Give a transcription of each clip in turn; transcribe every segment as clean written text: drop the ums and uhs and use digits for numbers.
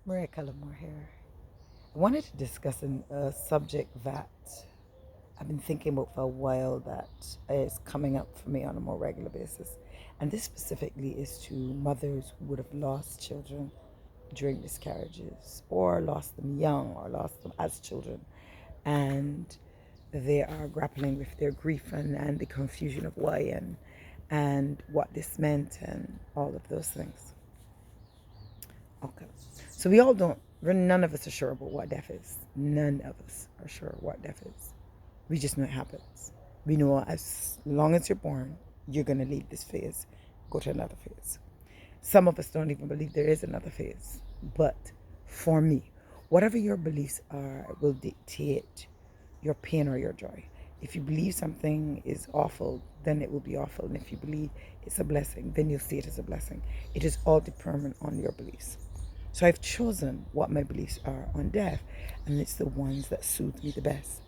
Maria Cullimore here. I wanted to discuss a subject that I've been thinking about for a while that is coming up for me on a more regular basis. And this specifically is to mothers who would have lost children during miscarriages or lost them young or lost them as children. And they are grappling with their grief and the confusion of why and what this meant and all of those things. Okay. So we all don't, none of us are sure about what death is. None of us are sure what death is. We just know it happens. We know as long as you're born, you're going to leave this phase, go to another phase. Some of us don't even believe there is another phase. But for me, whatever your beliefs are will dictate your pain or your joy. If you believe something is awful, then it will be awful. And if you believe it's a blessing, then you'll see it as a blessing. It is all determined on your beliefs. So I've chosen what my beliefs are on death, and it's the ones that soothe me the best.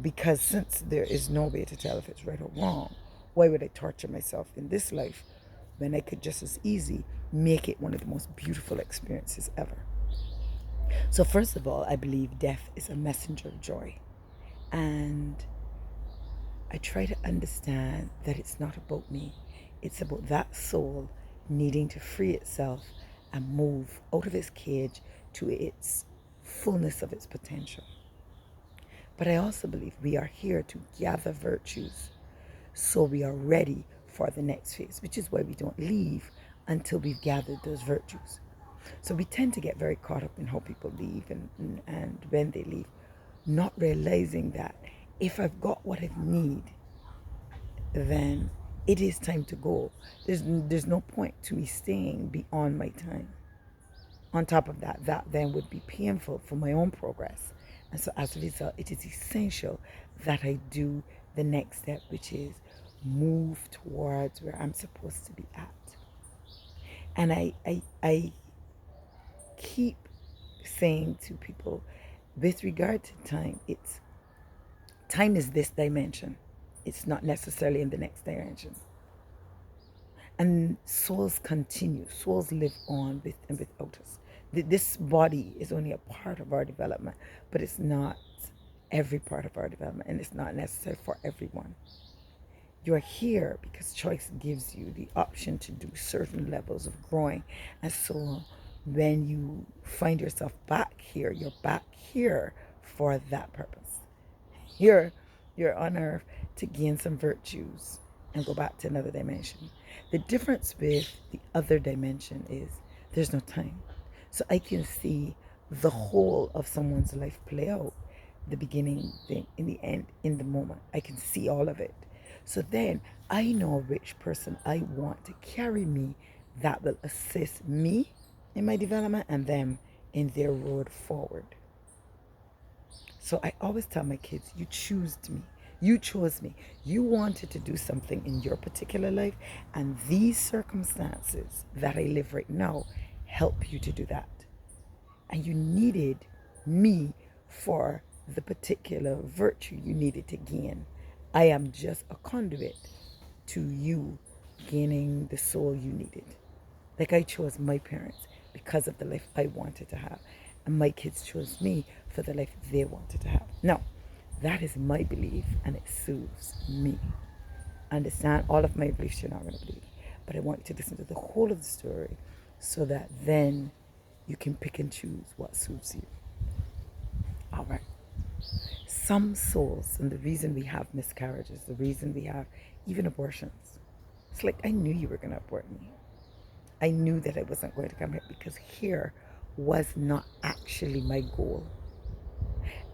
Because since there is no way to tell if it's right or wrong, why would I torture myself in this life when I could just as easy make it one of the most beautiful experiences ever? So, first of all, I believe death is a messenger of joy. And I try to understand that it's not about me, it's about that soul needing to free itself and move out of its cage to its fullness of its potential. But I also believe we are here to gather virtues so we are ready for the next phase, which is why we don't leave until we've gathered those virtues. So we tend to get very caught up in how people leave and when they leave, not realizing that if I've got what I need, then it is time to go. There's no point to me staying beyond my time. On top of that, that then would be painful for my own progress. And so as a result, it is essential that I do the next step, which is move towards where I'm supposed to be at. And I keep saying to people with regard to time, it's time is this dimension. It's not necessarily in the next dimension. And souls continue. Souls live on with and without us. This body is only a part of our development, but it's not every part of our development, and it's not necessary for everyone. You're here because choice gives you the option to do certain levels of growing. And so when you find yourself back here, you're back here for that purpose. You're on earth to gain some virtues and go back to another dimension. The difference with the other dimension is there's no time. So I can see the whole of someone's life play out, the beginning, in the end, in the moment. I can see all of it. So then I know which person I want to carry me that will assist me in my development and them in their road forward. So I always tell my kids, you choose me. You chose me. You wanted to do something in your particular life, and these circumstances that I live right now help you to do that. And you needed me for the particular virtue you needed to gain. I am just a conduit to you gaining the soul you needed. Like I chose my parents because of the life I wanted to have. And my kids chose me for the life they wanted to have. Now, that is my belief and it soothes me. Understand, all of my beliefs you're not going to believe. But I want you to listen to the whole of the story so that then you can pick and choose what suits you. All right. Some souls, and the reason we have miscarriages, the reason we have even abortions, it's like I knew you were going to abort me. I knew that I wasn't going to come here because here was not actually my goal.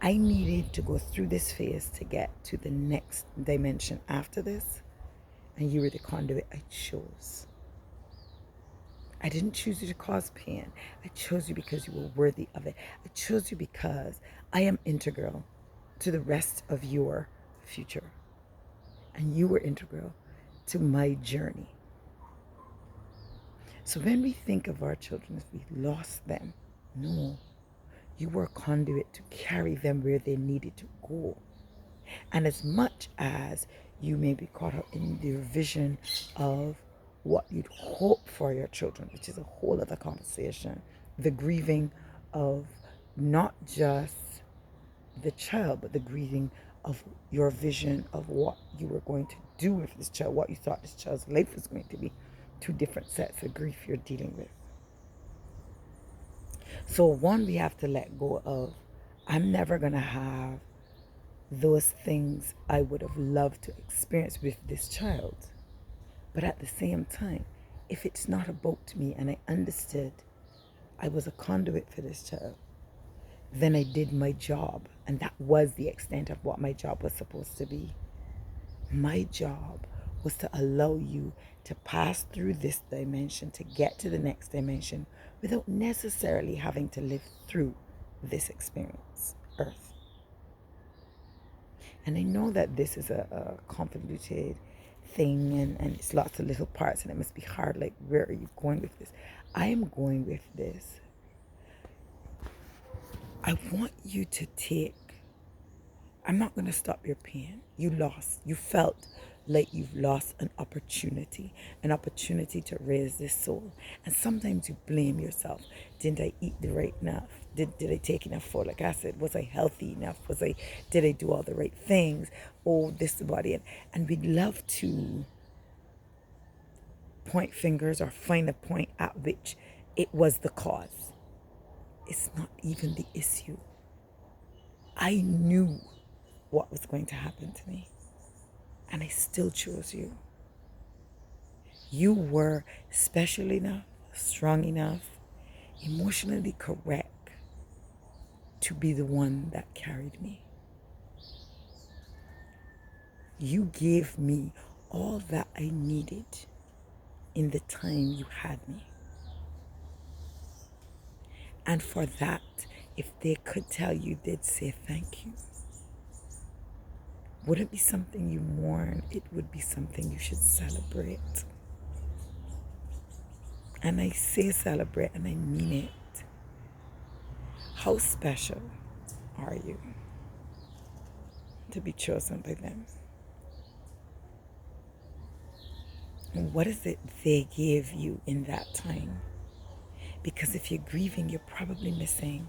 I needed to go through this phase to get to the next dimension after this, and you were the conduit I chose. I didn't choose you to cause pain. I chose you because you were worthy of it. I chose you because I am integral to the rest of your future. And you were integral to my journey. So when we think of our children as we lost them, no, you were a conduit to carry them where they needed to go. And as much as you may be caught up in the vision of what you'd hope for your children, which is a whole other conversation, the grieving of not just the child, but the grieving of your vision of what you were going to do with this child, what you thought this child's life was going to be. Two different sets of grief you're dealing with. So one, we have to let go of, I'm never going to have those things I would have loved to experience with this child. But at the same time, if it's not about me and I understood I was a conduit for this child, then I did my job. And that was the extent of what my job was supposed to be. My job was to allow you to pass through this dimension, to get to the next dimension, without necessarily having to live through this experience, Earth. And I know that this is a convoluted thing, and it's lots of little parts, and it must be hard. Like, where are you going with this? I am going with this. I want you to take, I'm not going to stop your pain. You lost. You felt like you've lost an opportunity to raise this soul. And sometimes you blame yourself. Didn't I eat the right enough? Did I take enough folic acid? Was I healthy enough? Did I do all the right things? Oh, this the body. And we'd love to point fingers or find a point at which it was the cause. It's not even the issue. I knew what was going to happen to me, and I still chose you. You were special enough, strong enough, emotionally correct to be the one that carried me. You gave me all that I needed in the time you had me. And for that, if they could tell you, they'd say thank you. Wouldn't be something you mourn, it would be something you should celebrate. And I say celebrate, and I mean it. How special are you to be chosen by them? And what is it they gave you in that time? Because if you're grieving, you're probably missing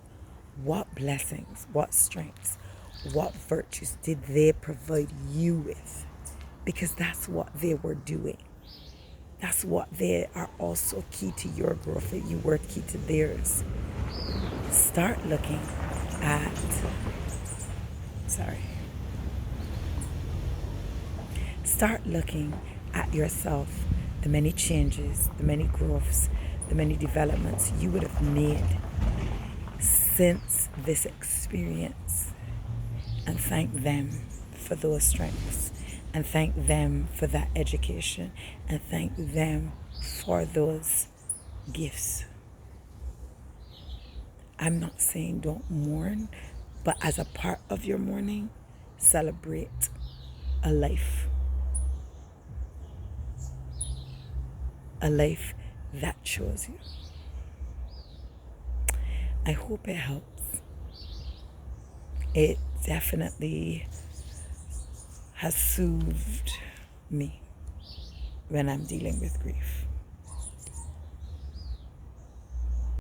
what blessings, what strengths, what virtues did they provide you with? Because that's what they were doing. That's what they are also key to your growth, that you were key to theirs. Start looking at, start looking at yourself, the many changes, the many growths, the many developments you would have made since this experience, and thank them for those strengths, and thank them for that education, and thank them for those gifts. I'm not saying don't mourn, but as a part of your mourning, celebrate a life. A life that chose you. I hope it helps. It definitely has soothed me when I'm dealing with grief.